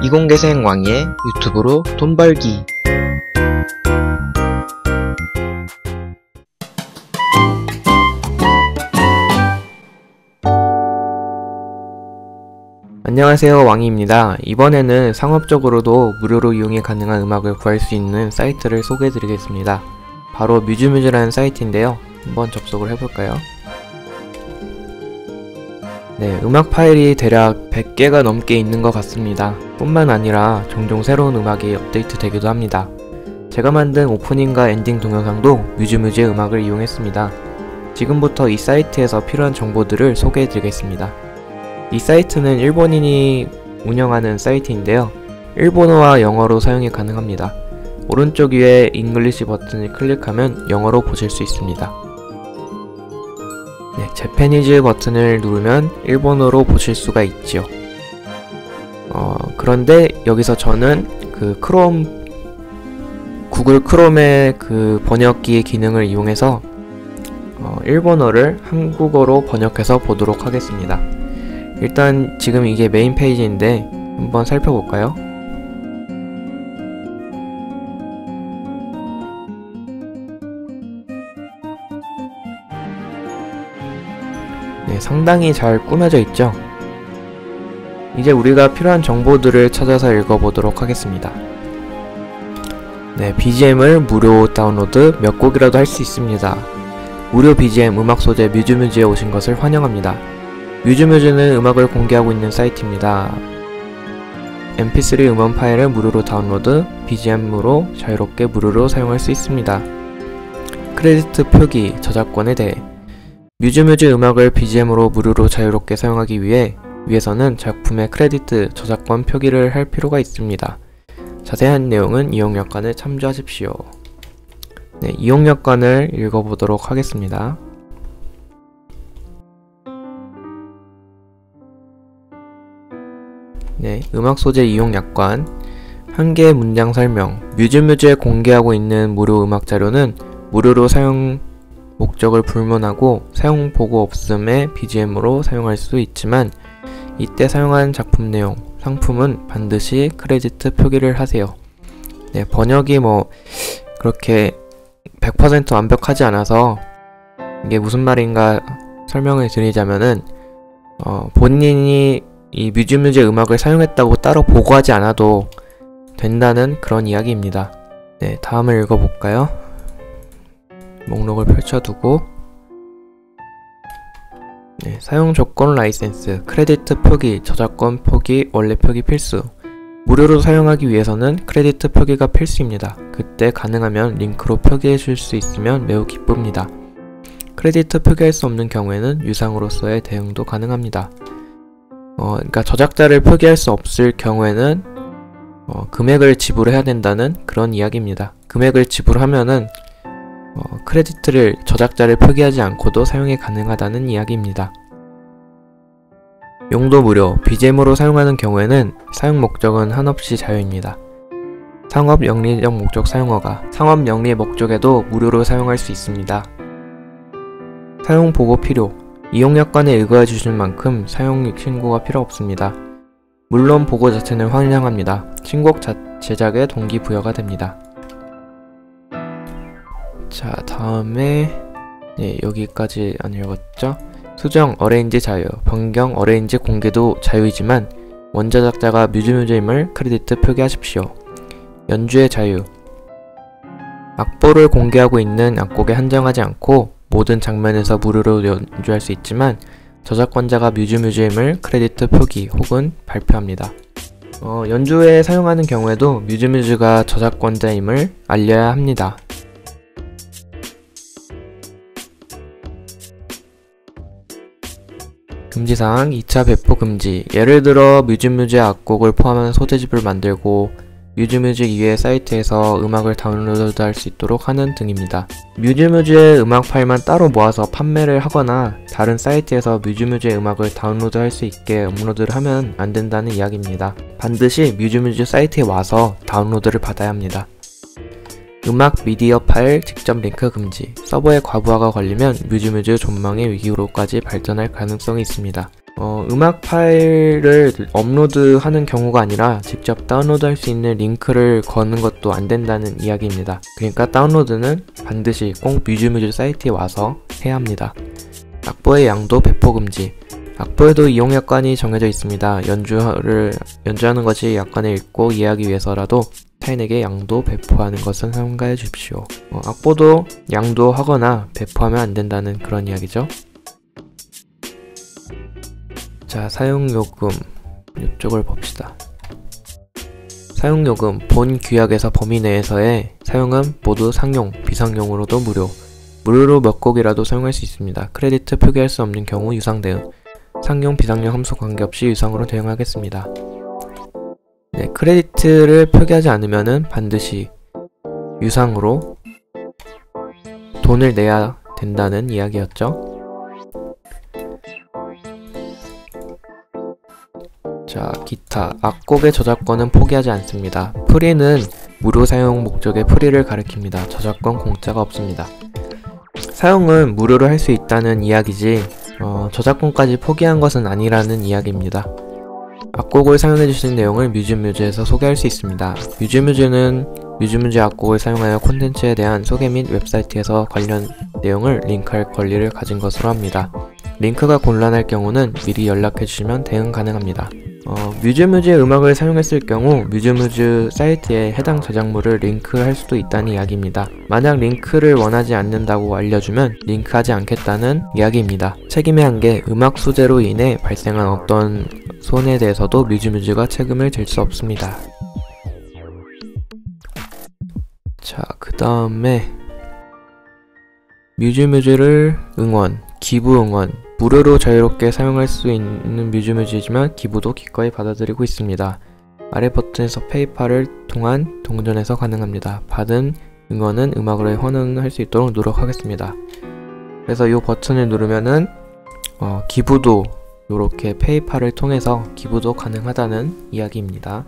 이공계생 왕의 유튜브로 돈 벌기. 안녕하세요, 왕이입니다. 이번에는 상업적으로도 무료로 이용이 가능한 음악을 구할 수 있는 사이트를 소개해드리겠습니다. 바로 뮤즈뮤즈라는 사이트인데요. 한번 접속을 해볼까요? 네, 음악 파일이 대략 100개가 넘게 있는 것 같습니다. 뿐만 아니라 종종 새로운 음악이 업데이트 되기도 합니다. 제가 만든 오프닝과 엔딩 동영상도 뮤즈뮤즈의 음악을 이용했습니다. 지금부터 이 사이트에서 필요한 정보들을 소개해드리겠습니다. 이 사이트는 일본인이 운영하는 사이트인데요. 일본어와 영어로 사용이 가능합니다. 오른쪽 위에 잉글리시 버튼을 클릭하면 영어로 보실 수 있습니다. 네, 재패니즈 버튼을 누르면 일본어로 보실 수가 있죠. 그런데 여기서 저는 구글 크롬의 그 번역기의 기능을 이용해서 일본어를 한국어로 번역해서 보도록 하겠습니다. 일단 지금 이게 메인 페이지인데 한번 살펴볼까요? 네, 상당히 잘 꾸며져 있죠? 이제 우리가 필요한 정보들을 찾아서 읽어보도록 하겠습니다. 네, BGM을 무료 다운로드 몇 곡이라도 할 수 있습니다. 무료 BGM 음악 소재 뮤즈뮤즈에 오신 것을 환영합니다. 뮤즈뮤즈는 음악을 공개하고 있는 사이트입니다. mp3 음원 파일을 무료로 다운로드, BGM으로 자유롭게 무료로 사용할 수 있습니다. 크레디트 표기, 저작권에 대해 뮤즈뮤즈 음악을 BGM으로 무료로 자유롭게 사용하기 위해서는 작품의 크레디트, 저작권 표기를 할 필요가 있습니다. 자세한 내용은 이용약관을 참조하십시오. 네, 이용약관을 읽어보도록 하겠습니다. 네, 음악 소재 이용약관 한 개의 문장 설명. 뮤즈뮤즈에 공개하고 있는 무료 음악 자료는 무료로 사용 목적을 불문하고 사용 보고 없음의 BGM으로 사용할 수 있지만 이때 사용한 작품 내용, 상품은 반드시 크레디트 표기를 하세요. 네, 번역이 그렇게 100% 완벽하지 않아서 이게 무슨 말인가 설명을 드리자면은 본인이 이 뮤즈뮤즈의 음악을 사용했다고 따로 보고하지 않아도 된다는 그런 이야기입니다. 네, 다음을 읽어볼까요? 목록을 펼쳐두고 네, 사용 조건 라이센스, 크레디트 표기, 저작권 표기, 원래 표기 필수. 무료로 사용하기 위해서는 크레디트 표기가 필수입니다. 그때 가능하면 링크로 표기해 줄 수 있으면 매우 기쁩니다. 크레디트 표기할 수 없는 경우에는 유상으로서의 대응도 가능합니다. 그러니까 저작자를 표기할 수 없을 경우에는 금액을 지불해야 된다는 그런 이야기입니다. 금액을 지불하면은 크레디트를 저작자를 표기하지 않고도 사용이 가능하다는 이야기입니다. 용도 무료, BGM으로 사용하는 경우에는 사용 목적은 한없이 자유입니다. 상업 영리적 목적 사용허가, 상업 영리 목적에도 무료로 사용할 수 있습니다. 사용 보고 필요, 이용약관에 읽어해 주실 만큼 사용 신고가 필요 없습니다. 물론 보고 자체는 환영합니다. 신곡 제작에 동기부여가 됩니다. 자, 다음에 네, 여기까지 안 읽었죠? 수정, 어레인지 자유, 변경, 어레인지 공개도 자유이지만 원저작자가 뮤즈뮤즈임을 크레디트 표기하십시오. 연주의 자유, 악보를 공개하고 있는 악곡에 한정하지 않고 모든 장면에서 무료로 연주할 수 있지만 저작권자가 뮤즈뮤즈임을 크레디트 표기 혹은 발표합니다. 연주에 사용하는 경우에도 뮤즈뮤즈가 저작권자임을 알려야 합니다. 금지사항 2차 배포 금지. 예를 들어 뮤즈뮤즈의 악곡을 포함한 소재집을 만들고 뮤즈뮤즈 이외의 사이트에서 음악을 다운로드할 수 있도록 하는 등입니다. 뮤즈뮤즈의 음악 파일만 따로 모아서 판매를 하거나 다른 사이트에서 뮤즈뮤즈의 음악을 다운로드할 수 있게 업로드를 하면 안 된다는 이야기입니다. 반드시 뮤즈뮤즈 사이트에 와서 다운로드를 받아야 합니다. 음악 미디어 파일 직접 링크 금지. 서버의 과부하가 걸리면 뮤즈뮤즈 존망의 위기로까지 발전할 가능성이 있습니다. 음악 파일을 업로드하는 경우가 아니라 직접 다운로드할 수 있는 링크를 거는 것도 안 된다는 이야기입니다. 그러니까 다운로드는 반드시 꼭 뮤즈뮤즈 사이트에 와서 해야 합니다. 악보의 양도 배포 금지. 악보에도 이용 약관이 정해져 있습니다. 연주하는 것이 약관을 읽고 이해하기 위해서라도 타인에게 양도 배포하는 것은 삼가해 주십시오. 악보도 양도하거나 배포하면 안 된다는 그런 이야기죠. 자, 사용요금 이쪽을 봅시다. 사용요금 본 규약에서 범위 내에서의 사용은 모두 상용, 비상용으로도 무료로 몇 곡이라도 사용할 수 있습니다. 크레디트 표기할 수 없는 경우 유상 대응. 상용, 비상용 함수 관계없이 유상으로 대응하겠습니다. 네, 크레디트를 표기하지 않으면은 반드시 유상으로 돈을 내야 된다는 이야기였죠. 자, 기타. 악곡의 저작권은 포기하지 않습니다. 프리는 무료 사용 목적의 프리를 가리킵니다. 저작권 공짜가 없습니다. 사용은 무료로 할 수 있다는 이야기지 저작권까지 포기한 것은 아니라는 이야기입니다. 악곡을 사용해주신 내용을 뮤즈뮤즈에서 소개할 수 있습니다. 뮤즈뮤즈는 뮤즈뮤즈 악곡을 사용하여 콘텐츠에 대한 소개 및 웹사이트에서 관련 내용을 링크할 권리를 가진 것으로 합니다. 링크가 곤란할 경우는 미리 연락해주시면 대응 가능합니다. 뮤즈뮤즈의 음악을 사용했을 경우 뮤즈뮤즈 사이트에 해당 저작물을 링크할 수도 있다는 이야기입니다. 만약 링크를 원하지 않는다고 알려주면 링크하지 않겠다는 이야기입니다. 책임의 한계, 음악 소재로 인해 발생한 어떤 손해에 대해서도 뮤즈뮤즈가 책임을 질 수 없습니다. 자, 그 다음에 뮤즈뮤즈를 응원, 기부 응원. 무료로 자유롭게 사용할 수 있는 뮤즈뮤즈이지만 기부도 기꺼이 받아들이고 있습니다. 아래 버튼에서 페이팔을 통한 동전에서 가능합니다. 받은 응원은 음악으로 환원할 수 있도록 노력하겠습니다. 그래서 이 버튼을 누르면은 기부도 이렇게 페이팔을 통해서 기부도 가능하다는 이야기입니다.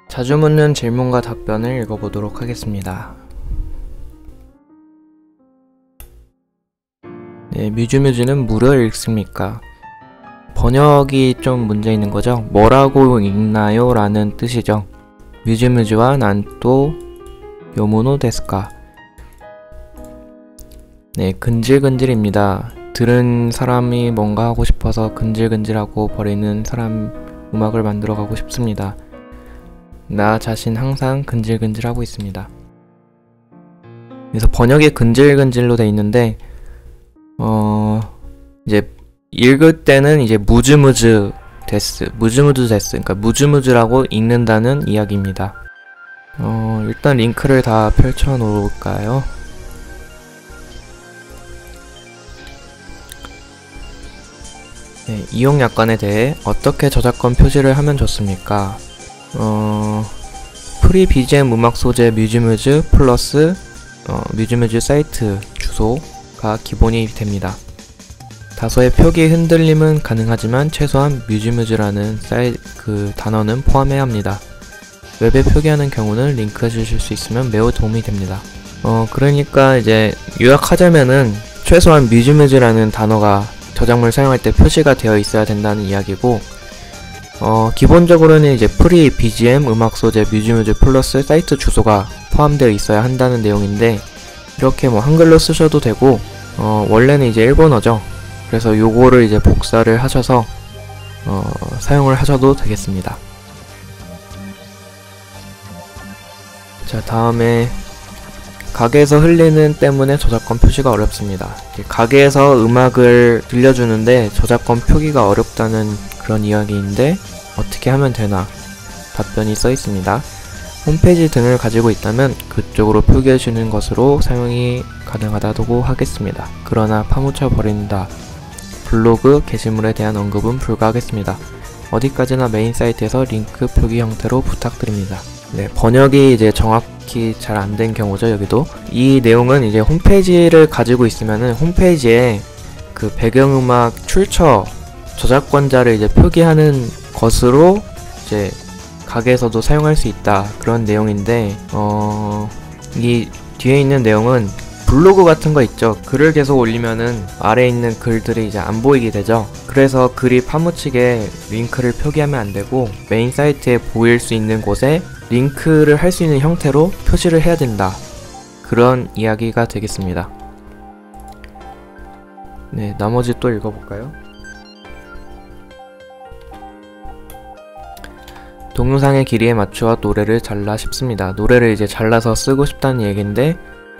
자주 묻는 질문과 답변을 읽어보도록 하겠습니다. 네, 뮤즈뮤즈는 무료 읽습니까? 번역이 좀 문제 있는 거죠. 뭐라고 읽나요? 라는 뜻이죠. 뮤즈뮤즈와 난또 요무노 데스까? 네, 근질근질입니다. 들은 사람이 뭔가 하고 싶어서 근질근질하고 버리는 사람 음악을 만들어가고 싶습니다. 나 자신 항상 근질근질하고 있습니다. 그래서 번역이 근질근질로 돼 있는데 이제 읽을 때는 이제 무즈무즈 데스, 그러니까 무즈무즈라고 읽는다는 이야기입니다. 일단 링크를 다 펼쳐 놓을까요? 네, 이용 약관에 대해 어떻게 저작권 표시를 하면 좋습니까? 프리 BGM 음악 소재 뮤즈뮤즈 플러스 뮤즈뮤즈 사이트 주소가 기본이 됩니다. 다소의 표기 흔들림은 가능하지만 최소한 뮤즈뮤즈라는 그 단어는 포함해야 합니다. 웹에 표기하는 경우는 링크해 주실 수 있으면 매우 도움이 됩니다. 그러니까 이제 요약하자면은 최소한 뮤즈뮤즈라는 단어가 저작물 사용할 때 표시가 되어 있어야 된다는 이야기고, 기본적으로는 이제 프리 BGM 음악 소재 뮤즈뮤즈 플러스 사이트 주소가 포함되어 있어야 한다는 내용인데, 이렇게 뭐 한글로 쓰셔도 되고, 원래는 이제 일본어죠. 그래서 요거를 이제 복사를 하셔서 사용을 하셔도 되겠습니다. 자, 다음에 가게에서 흘리는 때문에 저작권 표시가 어렵습니다. 가게에서 음악을 들려주는데 저작권 표기가 어렵다는 그런 이야기인데 어떻게 하면 되나 답변이 써 있습니다. 홈페이지 등을 가지고 있다면 그쪽으로 표기해 주는 것으로 사용이 가능하다고 하겠습니다. 그러나 파묻혀 버린다. 블로그 게시물에 대한 언급은 불가하겠습니다. 어디까지나 메인 사이트에서 링크 표기 형태로 부탁드립니다. 네, 번역이 이제 정확히 잘 안 된 경우죠, 여기도. 이 내용은 이제 홈페이지를 가지고 있으면은 홈페이지에 그 배경음악 출처 저작권자를 이제 표기하는 것으로 이제 가게에서도 사용할 수 있다. 그런 내용인데, 이 뒤에 있는 내용은 블로그 같은 거 있죠. 글을 계속 올리면은 아래에 있는 글들이 이제 안 보이게 되죠. 그래서 글이 파묻히게 링크를 표기하면 안 되고 메인 사이트에 보일 수 있는 곳에 링크를 할 수 있는 형태로 표시를 해야 된다. 그런 이야기가 되겠습니다. 네, 나머지 또 읽어볼까요? 동영상의 길이에 맞추어 노래를 잘라 싶습니다. 노래를 이제 잘라서 쓰고 싶다는 얘기인데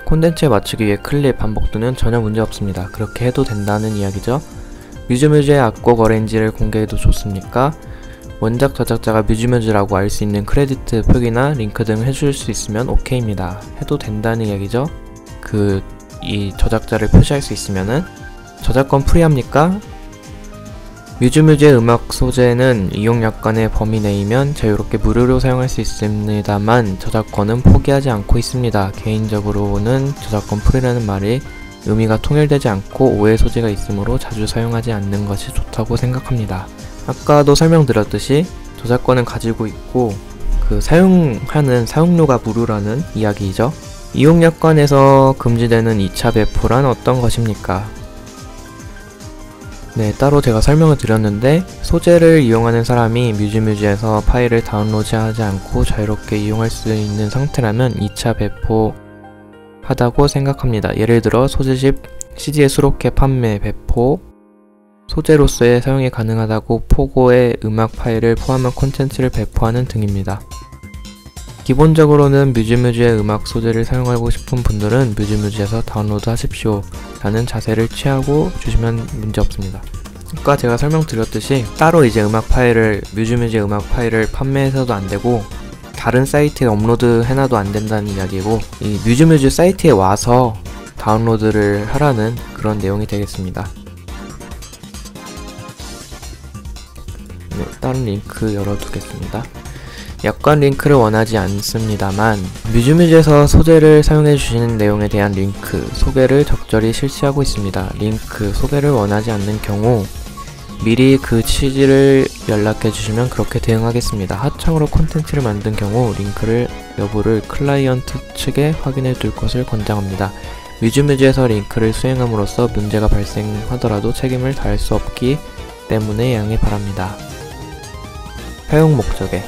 콘텐츠에 맞추기 위해 클립, 반복도는 전혀 문제 없습니다. 그렇게 해도 된다는 이야기죠. 뮤즈뮤즈의 악곡 어레인지를 공개해도 좋습니까? 원작 저작자가 뮤즈뮤즈라고 알 수 있는 크레디트 표기나 링크 등 해줄 수 있으면 오케이입니다. 해도 된다는 이야기죠. 이 저작자를 표시할 수 있으면은. 저작권 프리합니까? 뮤즈뮤즈의 음악 소재는 이용 약관의 범위 내이면 자유롭게 무료로 사용할 수 있습니다만 저작권은 포기하지 않고 있습니다. 개인적으로는 저작권 프리라는 말이 의미가 통일되지 않고 오해 소지가 있으므로 자주 사용하지 않는 것이 좋다고 생각합니다. 아까도 설명드렸듯이 저작권은 가지고 있고 사용하는 사용료가 무료라는 이야기이죠. 이용 약관에서 금지되는 2차 배포란 어떤 것입니까? 네, 따로 제가 설명을 드렸는데 소재를 이용하는 사람이 뮤즈뮤즈에서 파일을 다운로드하지 않고 자유롭게 이용할 수 있는 상태라면 2차 배포하다고 생각합니다. 예를 들어 소재집 CD의 수록해 판매, 배포, 소재로서의 사용이 가능하다고 포고의 음악 파일을 포함한 콘텐츠를 배포하는 등입니다. 기본적으로는 뮤즈뮤즈의 음악 소재를 사용하고 싶은 분들은 뮤즈뮤즈에서 다운로드 하십시오 라는 자세를 취하고 주시면 문제없습니다. 아까 제가 설명드렸듯이 따로 이제 뮤즈뮤즈의 음악 파일을 판매해서도 안되고 다른 사이트에 업로드 해놔도 안된다는 이야기고 이 뮤즈뮤즈 사이트에 와서 다운로드를 하라는 그런 내용이 되겠습니다. 네, 다른 링크 열어두겠습니다. 약관 링크를 원하지 않습니다만 뮤즈뮤즈에서 소재를 사용해 주시는 내용에 대한 링크, 소개를 적절히 실시하고 있습니다. 링크, 소개를 원하지 않는 경우 미리 그 취지를 연락해 주시면 그렇게 대응하겠습니다. 하청으로 콘텐츠를 만든 경우 링크를 여부를 클라이언트 측에 확인해 둘 것을 권장합니다. 뮤즈뮤즈에서 링크를 수행함으로써 문제가 발생하더라도 책임을 다할 수 없기 때문에 양해 바랍니다. 사용 목적에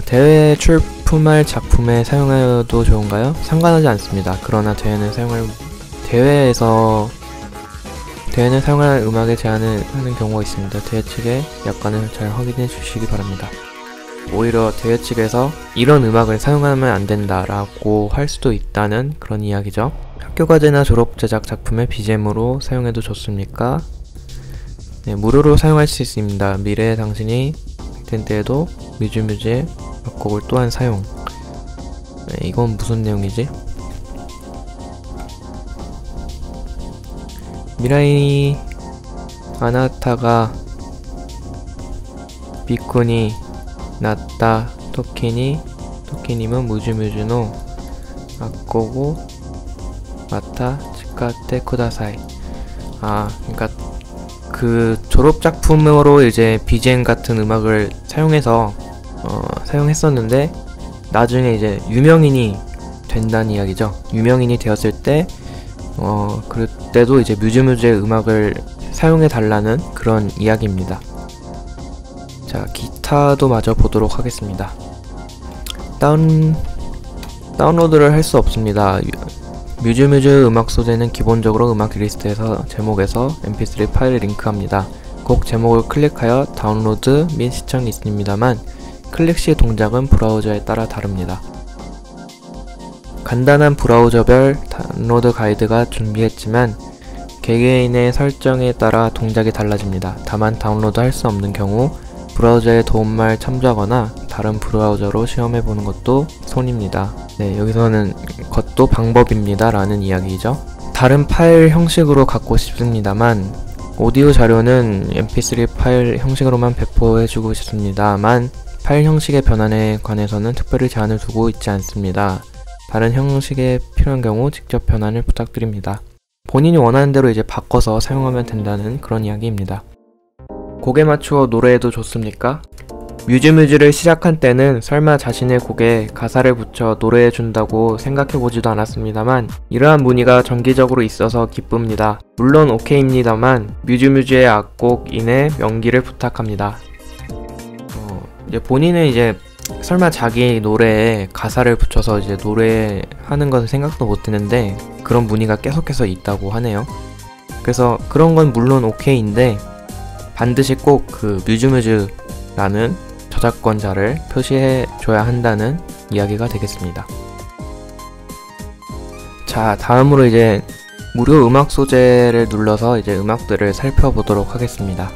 대회에 출품할 작품에 사용하여도 좋은가요? 상관하지 않습니다. 그러나 대회는 사용할 음악에 제한을 하는 경우가 있습니다. 대회 측의 약관을 잘 확인해 주시기 바랍니다. 오히려 대회 측에서 이런 음악을 사용하면 안 된다 라고 할 수도 있다는 그런 이야기죠. 학교과제나 졸업제작 작품의 BGM으로 사용해도 좋습니까? 네, 무료로 사용할 수 있습니다. 미래에 당신이 된 때에도 뮤즈뮤즈의 악곡을 또한 사용. 네, 이건 무슨 내용이지? 미라이 아나타가 비쿠니 나타 토키님은 뮤즈뮤즈노 악곡을 마타 치카테 쿠다사이. 그러니까 그 졸업작품으로 이제 BGM 같은 음악을 사용했었는데 나중에 이제 유명인이 된다는 이야기죠. 유명인이 되었을 때 그때도 이제 뮤즈뮤즈의 음악을 사용해 달라는 그런 이야기입니다. 자, 기타도 마저 보도록 하겠습니다. 다운로드를 할 수 없습니다. 뮤즈뮤즈 음악 소재는 기본적으로 음악 리스트에서 제목에서 mp3 파일을 링크합니다. 곡 제목을 클릭하여 다운로드 및 시청이 있습니다만 클릭 시 동작은 브라우저에 따라 다릅니다. 간단한 브라우저별 다운로드 가이드가 준비했지만 개개인의 설정에 따라 동작이 달라집니다. 다만 다운로드 할 수 없는 경우 브라우저의 도움말 참조하거나 다른 브라우저로 시험해보는 것도 손입니다. 네, 여기서는 것도 방법입니다 라는 이야기죠. 다른 파일 형식으로 갖고 싶습니다만 오디오 자료는 mp3 파일 형식으로만 배포해주고 싶습니다만 파일 형식의 변환에 관해서는 특별히 제한을 두고 있지 않습니다. 다른 형식에 필요한 경우 직접 변환을 부탁드립니다. 본인이 원하는 대로 이제 바꿔서 사용하면 된다는 그런 이야기입니다. 곡에 맞추어 노래해도 좋습니까? 뮤즈뮤즈를 시작한 때는 설마 자신의 곡에 가사를 붙여 노래해준다고 생각해보지도 않았습니다만 이러한 문의가 정기적으로 있어서 기쁩니다. 물론 오케이입니다만 뮤즈뮤즈의 악곡인의 명기를 부탁합니다. 이제 본인은 이제 설마 자기 노래에 가사를 붙여서 이제 노래하는 것은 생각도 못했는데 그런 문의가 계속해서 있다고 하네요. 그래서 그런 건 물론 오케이인데 반드시 꼭 그 뮤즈뮤즈라는 저작권자를 표시해 줘야 한다는 이야기가 되겠습니다. 자, 다음으로 이제 무료 음악 소재를 눌러서 이제 음악들을 살펴보도록 하겠습니다.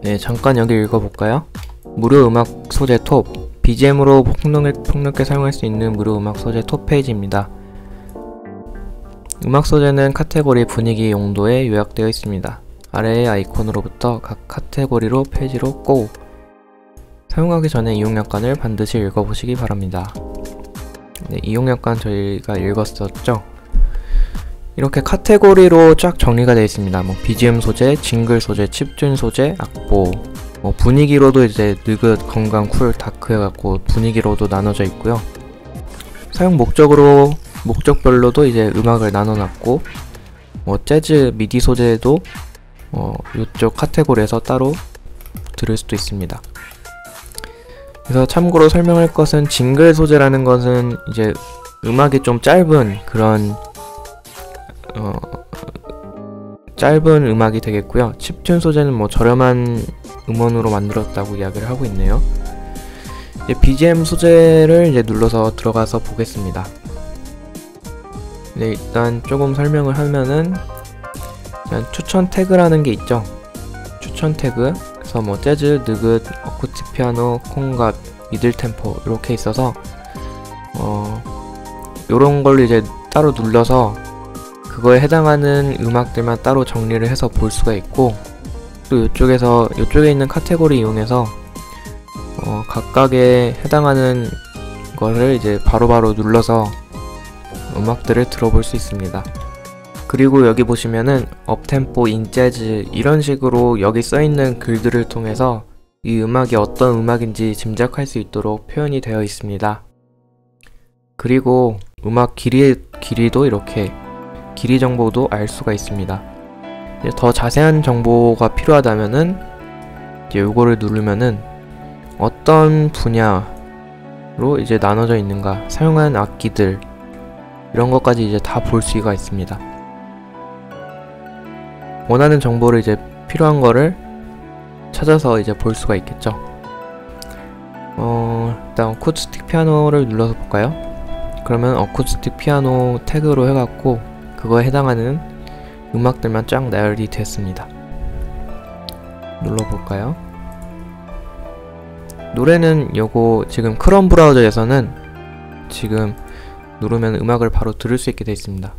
네, 잠깐 여기 읽어볼까요? 무료 음악 소재 톱, BGM으로 폭넓게 사용할 수 있는 무료 음악 소재 톱 페이지입니다. 음악 소재는 카테고리, 분위기, 용도에 요약되어 있습니다. 아래의 아이콘으로부터 각 카테고리로 페이지로 고! 사용하기 전에 이용약관을 반드시 읽어보시기 바랍니다. 네, 이용약관 저희가 읽었었죠? 이렇게 카테고리로 쫙 정리가 되어 있습니다. 뭐 BGM 소재, 징글 소재, 칩튠 소재, 악보, 뭐 분위기로도 이제 느긋, 건강, 쿨, 다크 해갖고 분위기로도 나눠져 있고요. 사용 목적별로도 이제 음악을 나눠놨고, 뭐 재즈, 미디 소재도 이쪽 카테고리에서 따로 들을 수도 있습니다. 그래서 참고로 설명할 것은 징글 소재라는 것은 이제 음악이 좀 짧은 그런 짧은 음악이 되겠고요. 칩튠 소재는 뭐 저렴한 음원으로 만들었다고 이야기를 하고 있네요. 이제 BGM 소재를 이제 눌러서 들어가서 보겠습니다. 네, 일단 조금 설명을 하면은 추천 태그라는 게 있죠. 추천 태그. 그래서 뭐 재즈, 느긋, 어쿠스틱 피아노, 콩갑, 미들 템포 이렇게 있어서 요런 걸로 이제 따로 눌러서 그거에 해당하는 음악들만 따로 정리를 해서 볼 수가 있고, 또 요쪽에 있는 카테고리 이용해서 각각에 해당하는 거를 이제 바로바로 눌러서 음악들을 들어볼 수 있습니다. 그리고 여기 보시면은 업템포, 인재즈 이런 식으로 여기 써있는 글들을 통해서 이 음악이 어떤 음악인지 짐작할 수 있도록 표현이 되어 있습니다. 그리고 음악 길이도 이렇게 길이 정보도 알 수가 있습니다. 더 자세한 정보가 필요하다면은 이제 요거를 누르면은 어떤 분야로 이제 나눠져 있는가, 사용한 악기들 이런 것까지 이제 다 볼 수가 있습니다. 원하는 정보를 이제 필요한 거를 찾아서 이제 볼 수가 있겠죠. 일단 어쿠스틱 피아노를 눌러서 볼까요? 그러면 어쿠스틱 피아노 태그로 해갖고 그거에 해당하는 음악들만 쫙 나열이 됐습니다. 눌러볼까요? 노래는 요거 지금 크롬 브라우저에서는 지금 누르면 음악을 바로 들을 수 있게 되어 있습니다.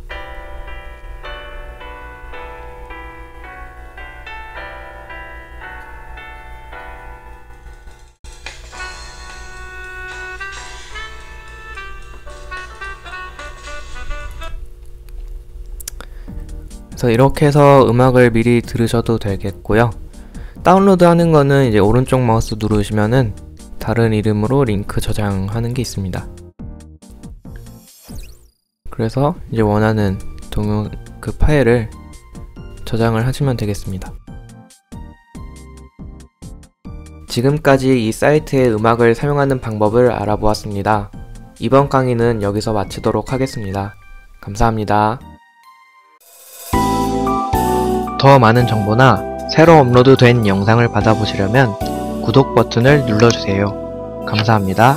그래서 이렇게 해서 음악을 미리 들으셔도 되겠고요. 다운로드 하는 거는 이제 오른쪽 마우스 누르시면은 다른 이름으로 링크 저장하는 게 있습니다. 그래서 이제 원하는 그 파일을 저장을 하시면 되겠습니다. 지금까지 이 사이트의 음악을 사용하는 방법을 알아보았습니다. 이번 강의는 여기서 마치도록 하겠습니다. 감사합니다. 더 많은 정보나 새로 업로드된 영상을 받아보시려면 구독 버튼을 눌러주세요. 감사합니다.